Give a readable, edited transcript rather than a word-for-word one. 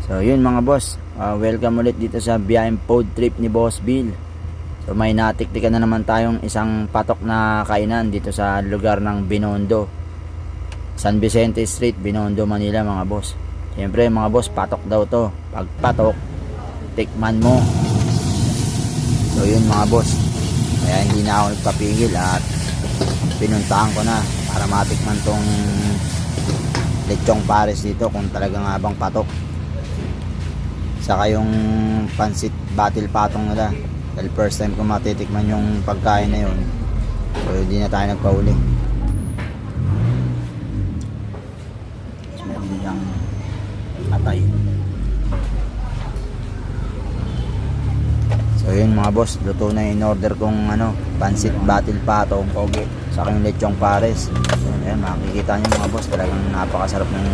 So yun mga boss, welcome ulit dito sa biyaheng food trip ni Boss Bill. So may natiktikan na naman tayong isang patok na kainan dito sa lugar ng Binondo, San Vicente Street, Binondo, Manila mga boss. Siyempre mga boss, patok daw to. Pag patok, tikman mo. So yun mga boss, kaya hindi na ako nagpapigil at pinuntahan ko na para matikman tong lechong pares dito kung talaga nga bang patok. Saka yung pansit batil patong nila, dahil first time ko matitikman yung pagkain na yun, so hindi na tayo nagpauli. So meron din siyang atay. So yun mga boss, luto na in order kong pansit batil patong pogi, saka yung lechong pares. So, ayan, makikita nyo mga boss, talagang napakasarap ng